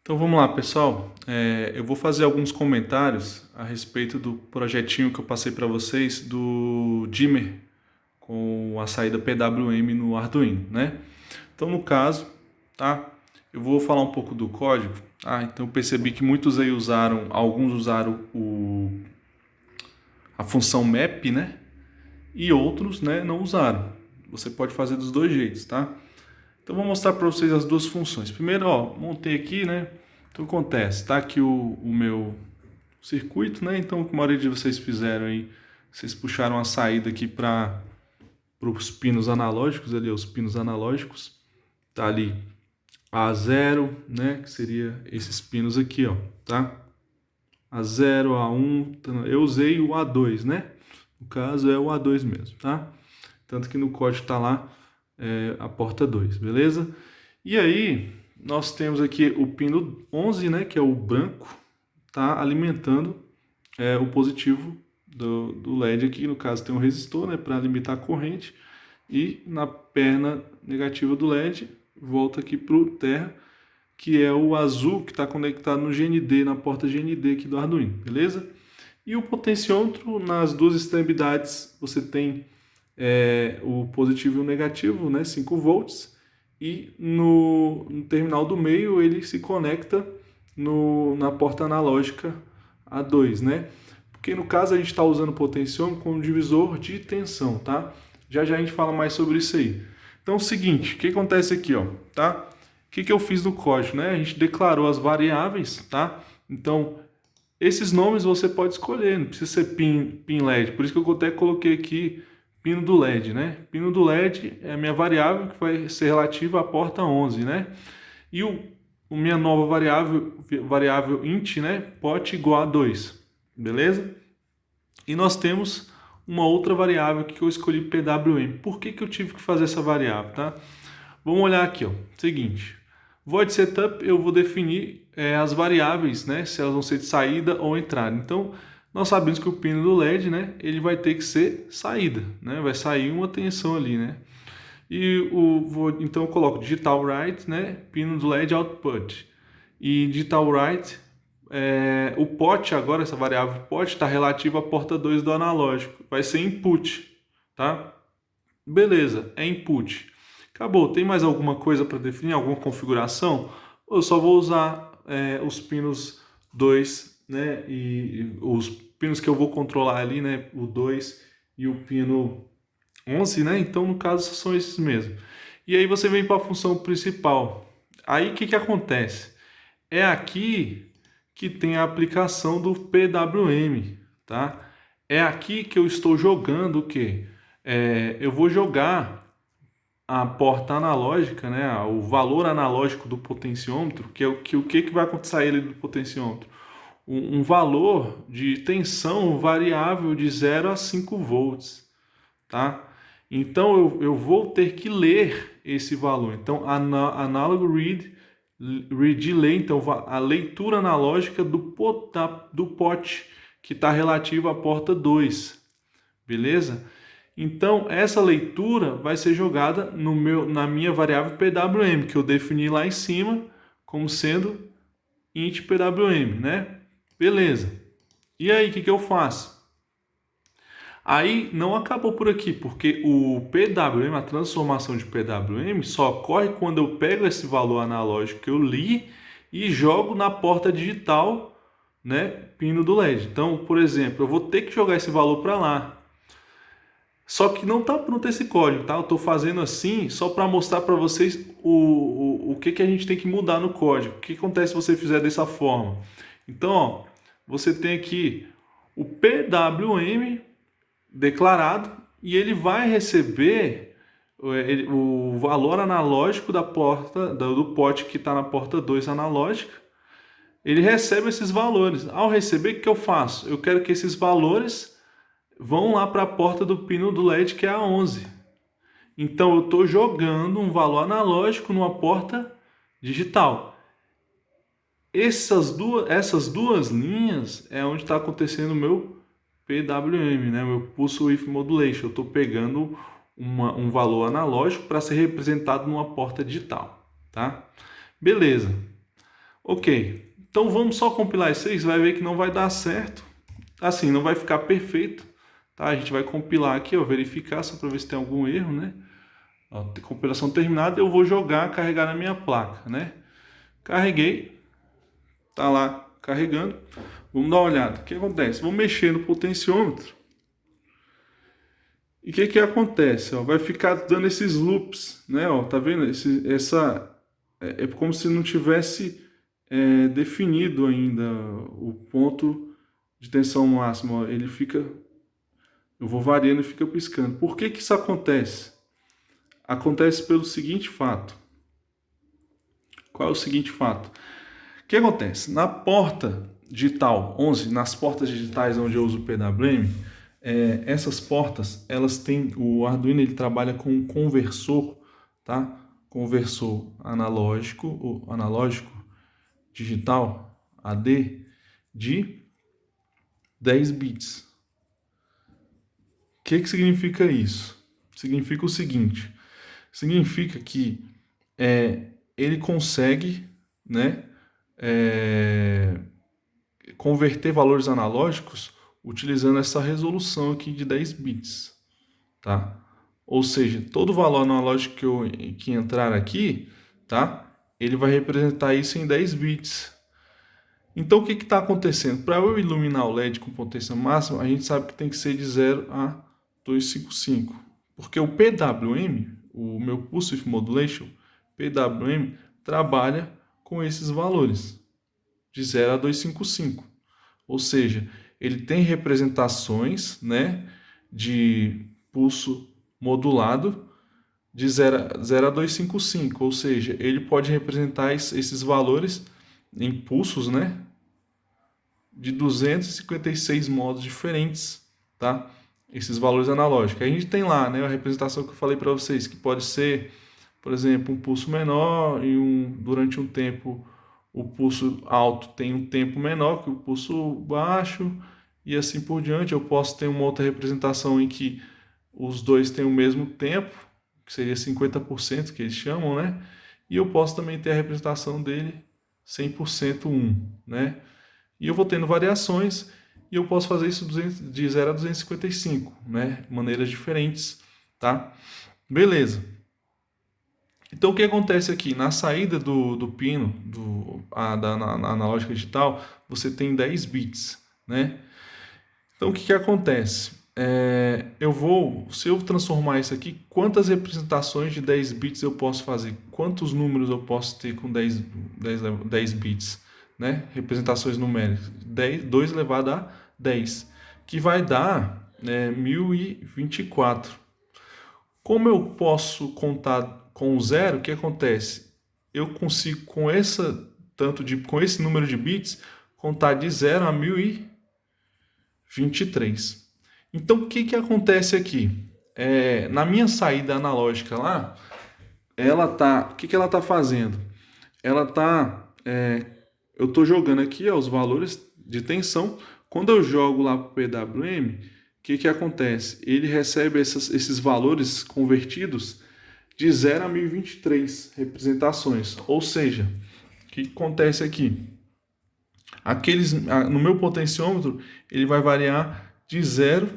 Então vamos lá, pessoal. Eu vou fazer alguns comentários a respeito do projetinho que eu passei para vocês do dimmer com a saída PWM no Arduino, né? Então no caso, tá? Eu vou falar um pouco do código. Então eu percebi que muitos aí alguns usaram a função map, né? E outros, né, não usaram. Você pode fazer dos dois jeitos, tá? Então vou mostrar para vocês as duas funções. Primeiro, montei aqui, né? Então acontece, tá aqui o meu circuito, né? Então, como a maioria de vocês fizeram aí, vocês puxaram a saída aqui para os pinos analógicos, ali os pinos analógicos. Tá ali A0, né? Que seria esses pinos aqui, ó, tá? A0, A1, eu usei o A2, né? No caso é o A2 mesmo, tá? Tanto que no código tá lá a porta 2, beleza? E aí, nós temos aqui o pino 11, né, que é o branco, tá alimentando o positivo do LED aqui, no caso tem um resistor, né, para limitar a corrente, e na perna negativa do LED, volta aqui para o terra, que é o azul que está conectado no GND, na porta GND aqui do Arduino, beleza? E o potenciômetro, nas duas extremidades, você tem o positivo e o negativo, né, 5 volts, e no terminal do meio ele se conecta na porta analógica A2, né? Porque no caso a gente está usando o potenciômetro como divisor de tensão, tá? Já já a gente fala mais sobre isso aí. Então é o seguinte, o que acontece aqui, ó, tá? O que eu fiz no código, né? A gente declarou as variáveis, tá? Então esses nomes você pode escolher, não precisa ser pin LED. Por isso que eu até coloquei aqui pino do LED, né? Pino do LED é a minha variável que vai ser relativa à porta 11, né? E o minha nova variável int, né? Pot igual a 2, beleza? E nós temos uma outra variável que eu escolhi PWM. Por que eu tive que fazer essa variável, tá? Vamos olhar aqui, ó. Seguinte, void setup eu vou definir as variáveis, né? Se elas vão ser de saída ou entrada. Então, nós sabemos que o pino do LED, né? Ele vai ter que ser saída, né? Vai sair uma tensão ali, né? E então eu coloco digital write, né? Pino do LED output. E digital write, o pot agora, essa variável pot está relativa à porta 2 do analógico. Vai ser input, tá? Beleza, é input. Acabou. Tem mais alguma coisa para definir? Alguma configuração? Eu só vou usar os pinos 2, né? E os pinos que eu vou controlar ali, né? O 2 e o pino 11, né? Então, no caso, são esses mesmo. E aí você vem para a função principal. Aí, o que acontece? É aqui que tem a aplicação do PWM, tá? É aqui que eu estou jogando o quê? Eu vou jogar a porta analógica, né, o valor analógico do potenciômetro, que é o que vai acontecer ali do potenciômetro? Um valor de tensão variável de 0 a 5 volts, tá? Então eu vou ter que ler esse valor. Então analog read delay, então a leitura analógica do pot que está relativa à porta 2, beleza? Então, essa leitura vai ser jogada na minha variável PWM, que eu defini lá em cima como sendo int PWM, né? Beleza. E aí, o que eu faço? Aí, não acabou por aqui, porque o PWM, a transformação de PWM, só ocorre quando eu pego esse valor analógico que eu li e jogo na porta digital, né? Pino do LED. Então, por exemplo, eu vou ter que jogar esse valor para lá. Só que não está pronto esse código, tá? Eu estou fazendo assim só para mostrar para vocês o que a gente tem que mudar no código. O que acontece se você fizer dessa forma? Então, ó, você tem aqui o PWM declarado e ele vai receber o valor analógico da porta do pote que está na porta 2 analógica. Ele recebe esses valores. Ao receber, o que eu faço? Eu quero que esses valores vão lá para a porta do pino do LED, que é a 11. Então, eu estou jogando um valor analógico numa porta digital. Essas duas linhas é onde está acontecendo o meu PWM, né? Meu Pulse Width Modulation. Eu estou pegando um valor analógico para ser representado numa porta digital, tá? Beleza. Ok, então vamos só compilar isso aí, você vai ver que não vai dar certo, assim, não vai ficar perfeito, tá? A gente vai compilar aqui, ó, verificar só para ver se tem algum erro, né? Ó, compilação terminada, eu vou jogar, carregar na minha placa, né? Carreguei, tá lá carregando, vamos dar uma olhada. O que acontece? Vou mexer no potenciômetro. E o que acontece? Ó, vai ficar dando esses loops, né? Ó, tá vendo? É como se não tivesse definido ainda o ponto de tensão máxima. Ó, ele fica, eu vou variando e fica piscando. Por que isso acontece? Acontece pelo seguinte fato. Qual é o seguinte fato? O que acontece? Na porta digital 11, nas portas digitais onde eu uso o PWM, essas portas, elas têm, o Arduino ele trabalha com um conversor, tá? Conversor analógico digital, AD, de 10 bits. O que significa isso? Significa o seguinte, significa que ele consegue, né, converter valores analógicos utilizando essa resolução aqui de 10 bits, tá? Ou seja, todo valor analógico que entrar aqui, tá? Ele vai representar isso em 10 bits. Então, o que está acontecendo? Para eu iluminar o LED com potência máxima, a gente sabe que tem que ser de 0 a 255. Porque o PWM, o meu Pulse Width Modulation, PWM, trabalha com esses valores, de 0 a 255. Ou seja, ele tem representações, né, de pulso modulado de 0 a 255, ou seja, ele pode representar esses valores em pulsos, né, de 256 modos diferentes, tá? Esses valores analógicos. A gente tem lá, né, a representação que eu falei para vocês, que pode ser, por exemplo, um pulso menor e durante um tempo o pulso alto tem um tempo menor que o pulso baixo e assim por diante. Eu posso ter uma outra representação em que os dois têm o mesmo tempo, que seria 50%, que eles chamam, né? E eu posso também ter a representação dele 100% 1, né? E eu vou tendo variações e eu posso fazer isso de 0 a 255, né? Maneiras diferentes, tá? Beleza. Então, o que acontece aqui? Na saída do pino, da analógica digital, você tem 10 bits, né? Então, o que acontece? Se eu transformar isso aqui, quantas representações de 10 bits eu posso fazer? Quantos números eu posso ter com 10 bits? Né? Representações numéricas. 2 elevado a 10, que vai dar 1024. Como eu posso contar com 0, o que acontece? Eu consigo, com esse número de bits, contar de 0 a 1023. Então, o que acontece aqui? Na minha saída analógica lá, o que ela está fazendo? Eu estou jogando aqui os valores de tensão. Quando eu jogo lá para o PWM, o que acontece? Ele recebe esses valores convertidos de 0 a 1023 representações. Ou seja, o que acontece aqui? No meu potenciômetro, ele vai variar de 0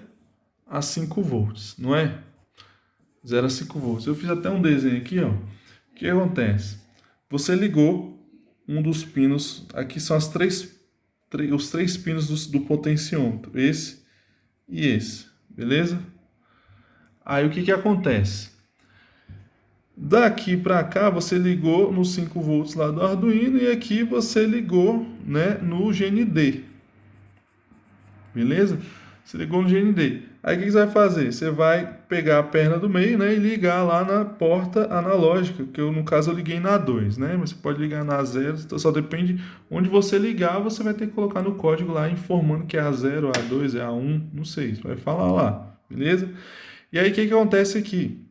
a 5 volts, não é? 0 a 5 volts. Eu fiz até um desenho aqui, ó. O que acontece? Você ligou um dos pinos, aqui são os três pinos do potenciômetro, esse e esse, beleza? Aí o que acontece? Daqui para cá você ligou no 5 volts lá do Arduino e aqui você ligou, né, no GND, beleza? Você ligou no GND. Aí o que você vai fazer? Você vai pegar a perna do meio, né, e ligar lá na porta analógica, que no caso eu liguei na 2, né? Mas você pode ligar na 0, então só depende onde você ligar, você vai ter que colocar no código lá informando que é A0, A2, é A1, não sei, você vai falar lá, beleza? E aí o que acontece aqui?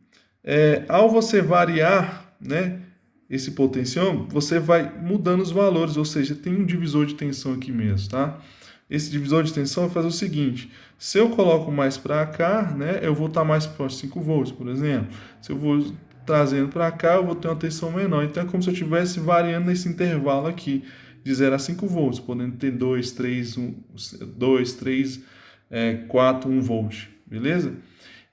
Ao você variar, né, esse potenciômetro, você vai mudando os valores, ou seja, tem um divisor de tensão aqui mesmo, tá? Esse divisor de tensão vai fazer o seguinte: se eu coloco mais para cá, né, eu vou estar mais próximo de 5 volts, por exemplo. Se eu vou trazendo para cá, eu vou ter uma tensão menor. Então é como se eu estivesse variando nesse intervalo aqui. de 0 a 5 volts, podendo ter 2, 3, 4, 1 volt, beleza?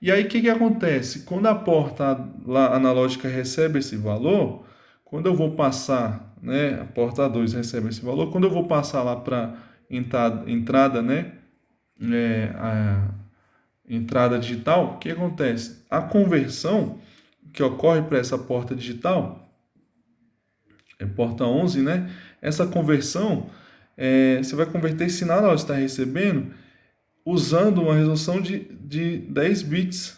E aí, o que acontece? Quando a porta lá analógica recebe esse valor, quando eu vou passar, né, a porta 2 recebe esse valor, quando eu vou passar lá para entrada, né, a entrada digital, o que acontece? A conversão que ocorre para essa porta digital, porta 11, né, essa conversão, você vai converter esse sinal que você está recebendo usando uma resolução de 10 bits.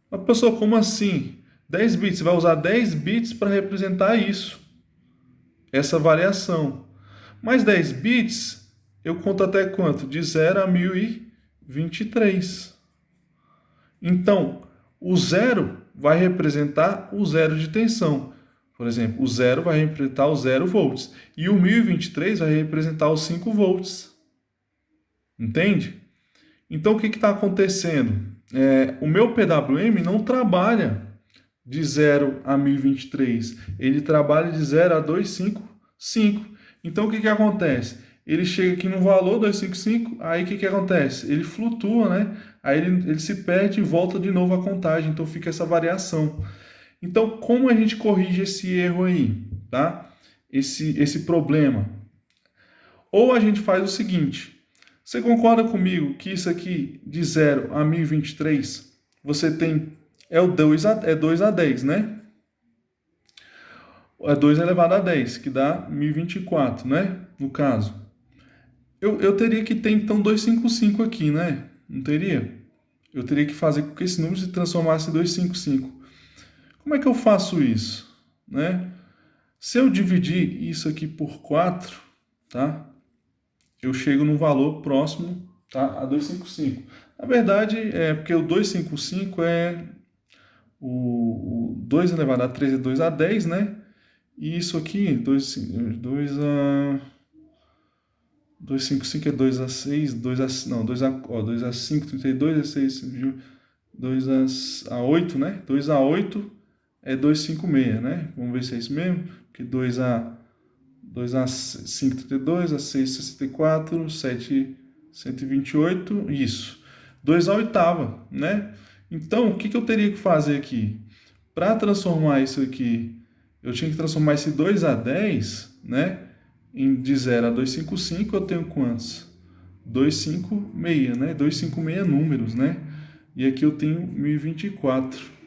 Mas, pessoal, como assim? 10 bits, você vai usar 10 bits para representar isso, essa variação. Mas 10 bits, eu conto até quanto? De 0 a 1023. Então, o zero vai representar o zero de tensão. Por exemplo, o zero vai representar os 0 volts. E o 1023 vai representar os 5 volts. Entende? Então, o que está acontecendo? O meu PWM não trabalha de 0 a 1023. Ele trabalha de 0 a 255. Então, o que acontece? Ele chega aqui no valor 255, aí o que acontece? Ele flutua, né? Aí ele se perde e volta de novo a contagem. Então, fica essa variação. Então, como a gente corrige esse erro aí, tá? Esse problema? Ou a gente faz o seguinte: você concorda comigo que isso aqui de 0 a 1023, você tem, é 2 a 10, né? É 2 elevado a 10, que dá 1024, né? No caso. Eu teria que ter, então, 255 aqui, né? Não teria? Eu teria que fazer com que esse número se transformasse em 255. Como é que eu faço isso? Né? Se eu dividir isso aqui por 4, tá? Eu chego num valor próximo, tá, a 255. Na verdade, porque o 255 é o 2 elevado a 3 é 2 a 10, né? E isso aqui, 255 é 2 a 6, 2 a 5, 32 é 6, 2 a 8, né? 2 a 8 é 256, né? Vamos ver se é isso mesmo. Porque 2 a 5, 32, a 6, 64, 7, 128, isso. 2 a oitava, né? Então, o que eu teria que fazer aqui? Para transformar isso aqui, eu tinha que transformar esse 2 a 10, né? De 0 a 255, eu tenho quantos? 256, né? 256 números, né? E aqui eu tenho 1024.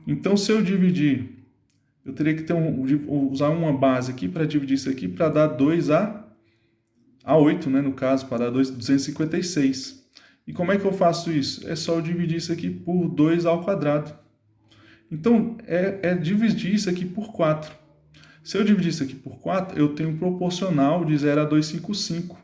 Então, se eu dividir, eu teria que usar uma base aqui para dividir isso aqui para dar 2 a 8, né? No caso, para dar 256. E como é que eu faço isso? É só eu dividir isso aqui por 2 ao quadrado. Então, dividir isso aqui por 4. Se eu dividir isso aqui por 4, eu tenho um proporcional de 0 a 255.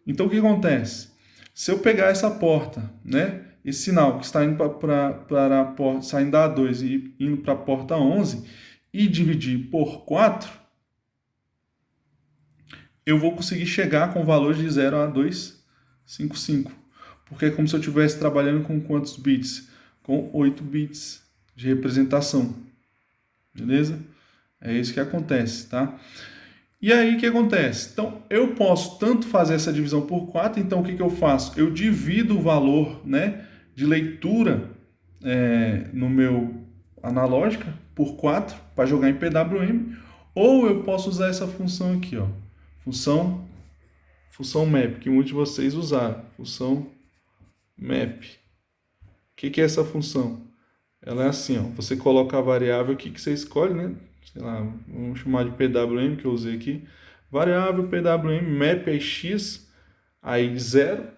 Então, o que acontece? Se eu pegar essa porta, né, esse sinal que está indo para a porta, saindo da A2 e indo para a porta 11, e dividir por 4, eu vou conseguir chegar com valores de 0 a 255. Porque é como se eu estivesse trabalhando com quantos bits? Com 8 bits de representação. Beleza? É isso que acontece, tá? E aí, o que acontece? Então, eu posso tanto fazer essa divisão por 4, então o que eu faço? Eu divido o valor, né, de leitura no meu analógica por 4 para jogar em PWM, ou eu posso usar essa função aqui, ó, função map, que muitos de vocês usaram, função map. O que é essa função? Ela é assim, ó, você coloca a variável aqui que você escolhe, né? Sei lá, vamos chamar de PWM, que eu usei aqui. Variável PWM, map é x, aí 0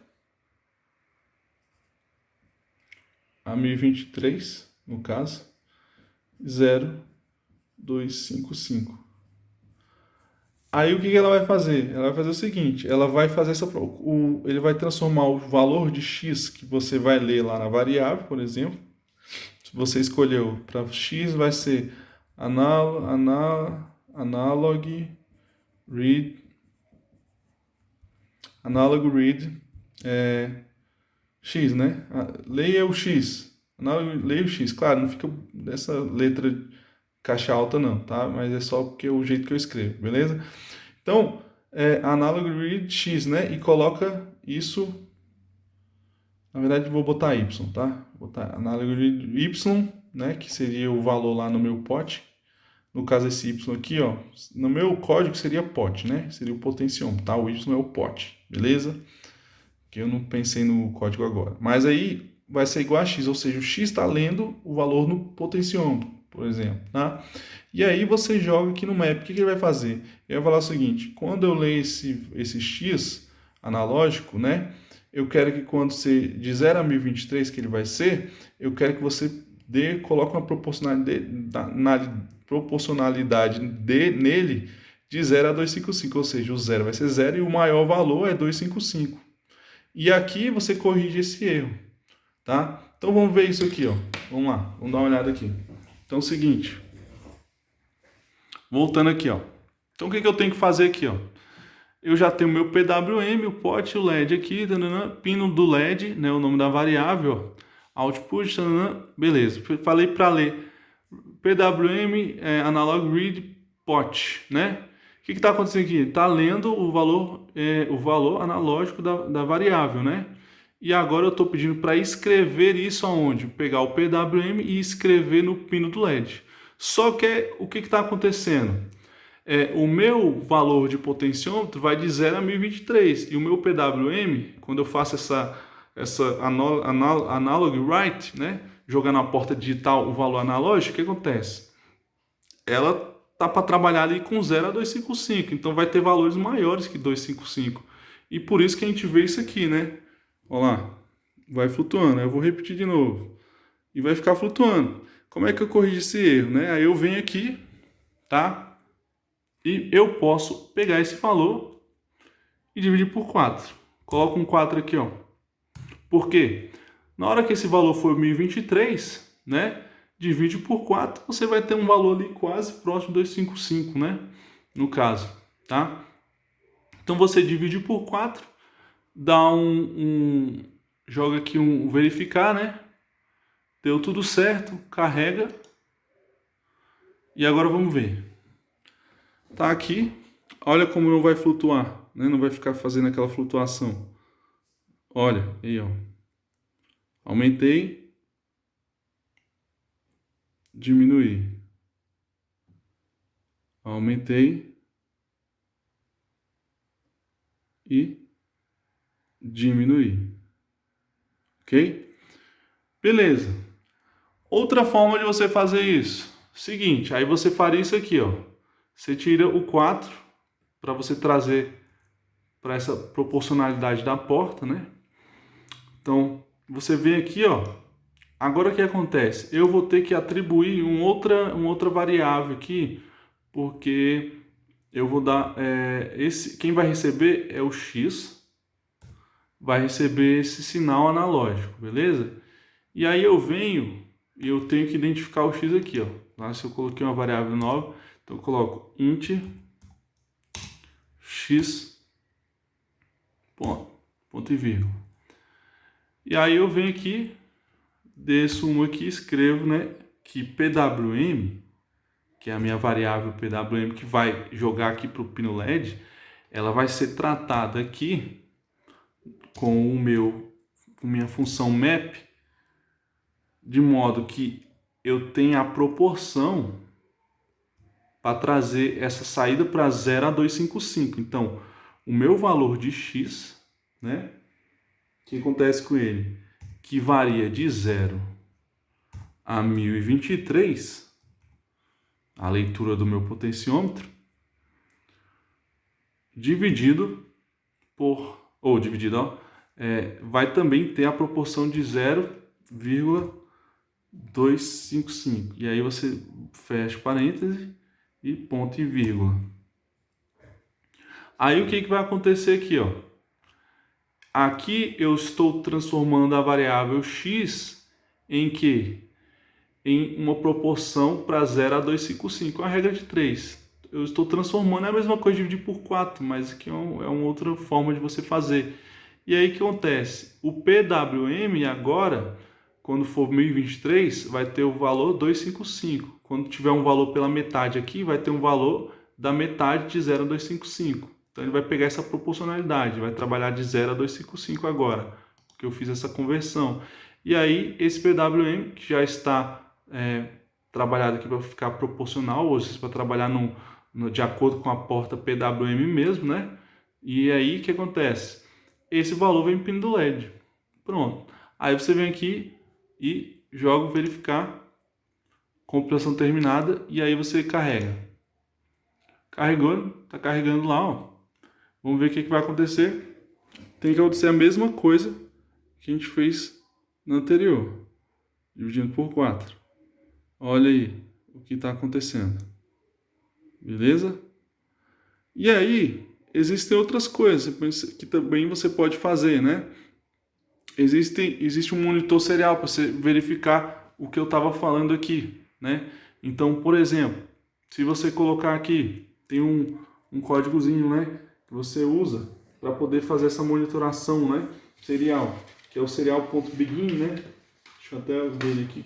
a 1023, no caso, 0, 255. Aí o que ela vai fazer? Ela vai fazer o seguinte, ela vai fazer ele vai transformar o valor de x que você vai ler lá na variável, por exemplo. Se você escolheu para x, vai ser analog read x, né? Leia o x. Leia o x. Claro, não fica dessa letra caixa alta não, tá? Mas é só porque é o jeito que eu escrevo, beleza? Então, analog read x, né? E coloca isso, na verdade vou botar y, tá? Vou botar analog read y, né? Que seria o valor lá no meu pot. No caso esse y aqui, ó, no meu código seria pot, né? Seria o potenciômetro, tá? O y é o pot, beleza? Que eu não pensei no código agora. Mas aí vai ser igual a x, ou seja, o x está lendo o valor no potenciômetro, por exemplo, tá? E aí você joga aqui no map, o que ele vai fazer? Ele vai falar o seguinte, quando eu ler esse x analógico, né? Eu quero que quando você, de 0 a 1023, que ele vai ser, eu quero que você coloque uma proporcionalidade nele de 0 a 255, ou seja, o 0 vai ser 0 e o maior valor é 255. E aqui você corrige esse erro, tá? Então vamos ver isso aqui, ó. Vamos lá, vamos dar uma olhada aqui. Então é o seguinte, voltando aqui, ó. Então o que eu tenho que fazer aqui, ó? Eu já tenho o meu PWM, o pot, o LED aqui, pino do LED, né, o nome da variável, ó, output, beleza. Falei para ler PWM analog read pot, né? O que está acontecendo aqui? Está lendo o valor analógico da variável, né? E agora eu estou pedindo para escrever isso aonde? Pegar o PWM e escrever no pino do LED. Só que o que está acontecendo? O meu valor de potenciômetro vai de 0 a 1023 e o meu PWM, quando eu faço essa analog write, né, jogar na porta digital o valor analógico, o que acontece? Ela tá para trabalhar ali com 0 a 255, então vai ter valores maiores que 255. E por isso que a gente vê isso aqui, né? Olha lá, vai flutuando. Eu vou repetir de novo. E vai ficar flutuando. Como é que eu corrijo esse erro, né? Aí eu venho aqui, tá? E eu posso pegar esse valor e dividir por 4. Coloco um 4 aqui, ó. Por quê? Na hora que esse valor for 1023, né? Divide por 4, você vai ter um valor ali quase próximo de 255, né? No caso, tá? Então você divide por 4, dá joga aqui um verificar, né? Deu tudo certo, carrega. E agora vamos ver. Tá aqui, olha como não vai flutuar, né? Não vai ficar fazendo aquela flutuação. Olha, aí, ó. Aumentei, diminuí. Aumentei e diminuí. Ok? Beleza. Outra forma de você fazer isso. Seguinte, aí você faria isso aqui, ó. Você tira o 4 para você trazer para essa proporcionalidade da porta, né? Então, você vem aqui, ó. Agora o que acontece? Eu vou ter que atribuir uma outra variável aqui, porque eu vou dar quem vai receber é o x, vai receber esse sinal analógico, beleza? E aí eu venho e eu tenho que identificar o x aqui, ó. Tá? Se eu coloquei uma variável nova, então eu coloco int x ponto e vírgula. E aí eu venho aqui, desço uma aqui, escrevo, né, que PWM, que é a minha variável PWM que vai jogar aqui para o pino LED, ela vai ser tratada aqui com minha função map, de modo que eu tenha a proporção para trazer essa saída para 0 a 255. Então, o meu valor de x, né? O que acontece com ele? Que varia de 0 a 1023, a leitura do meu potenciômetro, dividido por, vai também ter a proporção de 0,255. E aí você fecha parênteses e ponto e vírgula. Aí o que vai acontecer aqui, ó? Aqui eu estou transformando a variável x em que? Em uma proporção para 0 a 255, a regra de 3. Eu estou transformando, é a mesma coisa de dividir por 4, mas aqui é uma outra forma de você fazer. E aí o que acontece? O PWM agora quando for 1023, vai ter o valor 255. Quando tiver um valor pela metade aqui, vai ter um valor da metade de 0 a 255. Então ele vai pegar essa proporcionalidade, vai trabalhar de 0 a 255 agora, porque eu fiz essa conversão. E aí esse PWM, que já está trabalhado aqui para ficar proporcional, ou seja, para trabalhar de acordo com a porta PWM mesmo, né? E aí o que acontece? Esse valor vem pino do LED. Pronto. Aí você vem aqui e joga o verificar, compilação terminada, e aí você carrega. Carregou, tá carregando lá, ó. Vamos ver o que vai acontecer. Tem que acontecer a mesma coisa que a gente fez no anterior, dividindo por 4. Olha aí o que está acontecendo. Beleza? E aí, existem outras coisas que também você pode fazer, né? Existe um monitor serial para você verificar o que eu estava falando aqui, né? Então, por exemplo, se você colocar aqui, tem um códigozinho, né, que você usa para poder fazer essa monitoração, né, serial, que é o serial.begin, né? Deixa eu até ver ele aqui,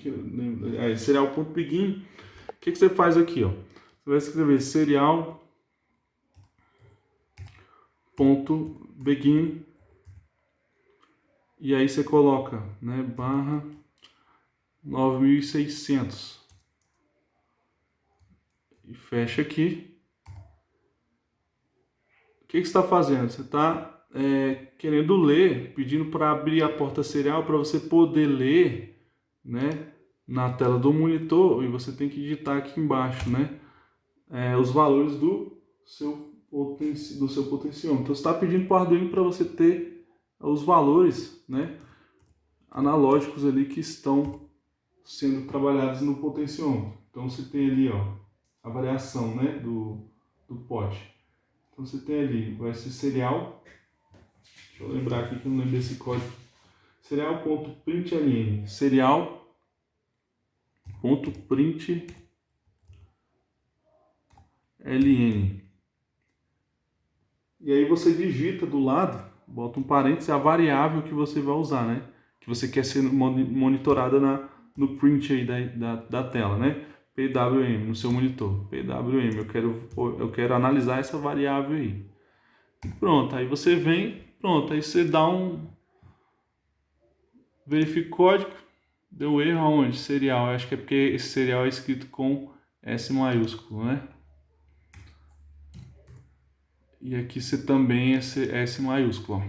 serial.begin. O que você faz aqui, ó? Você vai escrever serial.begin e aí você coloca, né, barra 9600 e fecha aqui. O que você está fazendo? Você está querendo ler, pedindo para abrir a porta serial para você poder ler, né, na tela do monitor, e você tem que digitar aqui embaixo, né, os valores do seu potenciômetro. Então você está pedindo para o Arduino para você ter os valores, né, analógicos ali que estão sendo trabalhados no potenciômetro. Então você tem ali, ó, a variação, né, do pote. Então você tem ali, vai ser serial. Deixa eu lembrar aqui que eu não lembro desse código. Serial.println. Serial.println. E aí você digita do lado, bota um parênteses, a variável que você vai usar, né? Que você quer ser monitorada no print aí da tela, né? PWM no seu monitor. PWM, eu quero analisar essa variável aí. E pronto, aí você vem, pronto, aí você dá verifica o código, deu erro aonde? Serial, eu acho que é porque esse serial é escrito com S maiúsculo, né? E aqui você também é S maiúsculo, ó.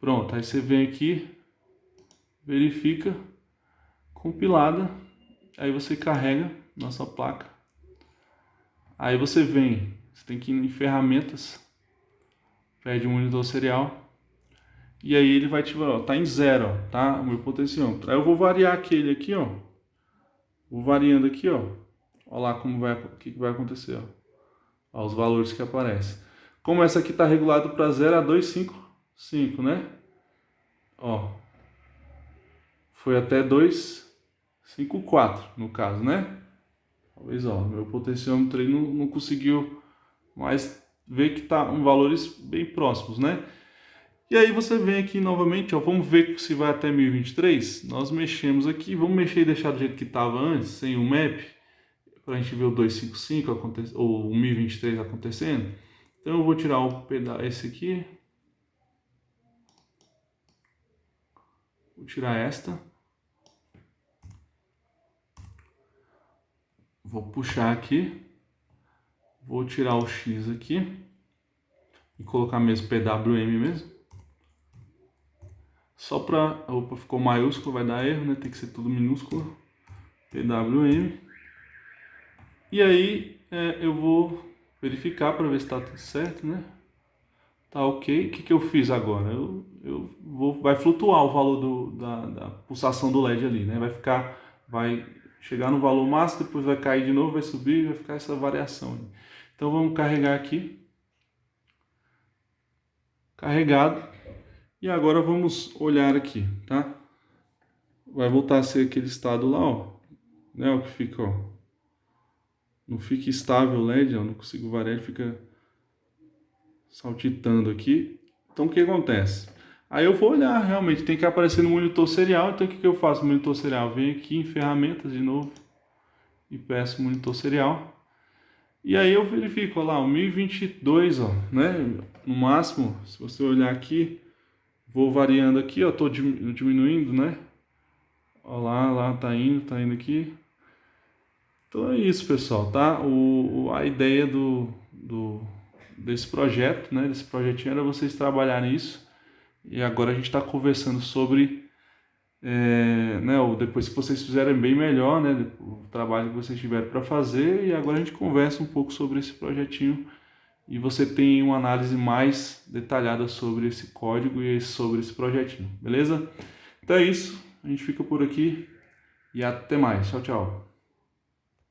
Pronto, aí você vem aqui, verifica, compilada, aí você carrega na sua placa. Aí você vem, você tem que ir em ferramentas, pede um monitor serial, e aí ele vai te falar, ó, tá em 0, ó, tá? O meu potenciômetro. Aí eu vou variar aquele aqui, ó. Vou variando aqui, ó. Olha lá o que vai acontecer, ó. Ó, os valores que aparecem. Como essa aqui tá regulado para 0 a 255, né? Ó. Foi até 254 no caso, né? Talvez, ó, meu potenciômetro aí não conseguiu mais ver que tá em valores bem próximos, né? E aí você vem aqui novamente, ó, vamos ver se vai até 1023. Nós mexemos aqui, vamos mexer e deixar do jeito que estava antes, sem o map, para a gente ver o 255 ou o 1023 acontecendo. Então eu vou tirar esse aqui, vou tirar esta, vou puxar aqui, vou tirar o X aqui e colocar mesmo PWM mesmo. Só para, opa, ficou maiúsculo, vai dar erro, né? Tem que ser tudo minúsculo. PWM. E aí eu vou verificar para ver se está tudo certo, né? Tá ok. O que eu fiz agora? Vai flutuar o valor da pulsação do LED ali, né? Vai chegar no valor máximo, depois vai cair de novo, vai subir, vai ficar essa variação. Então vamos carregar aqui. Carregado. E agora vamos olhar aqui, tá? Vai voltar a ser aquele estado lá, ó. Né? O que fica, ó. Não fica estável o LED, ó. Não consigo variar, ele fica saltitando aqui. Então o que acontece? Aí eu vou olhar, realmente, tem que aparecer no monitor serial, então o que eu faço no monitor serial? Venho aqui em ferramentas de novo e peço monitor serial. E aí eu verifico, ó lá, o 1022, ó, né? No máximo, se você olhar aqui, vou variando aqui, ó, tô diminuindo, né? Ó lá, tá indo aqui. Então é isso, pessoal, tá? A ideia desse projeto, né? Desse projetinho era vocês trabalharem isso. E agora a gente está conversando sobre, né? Depois que vocês fizerem bem melhor, né? O trabalho que vocês tiverem para fazer. E agora a gente conversa um pouco sobre esse projetinho. E você tem uma análise mais detalhada sobre esse código e sobre esse projetinho, beleza? Então é isso. A gente fica por aqui e até mais. Tchau, tchau.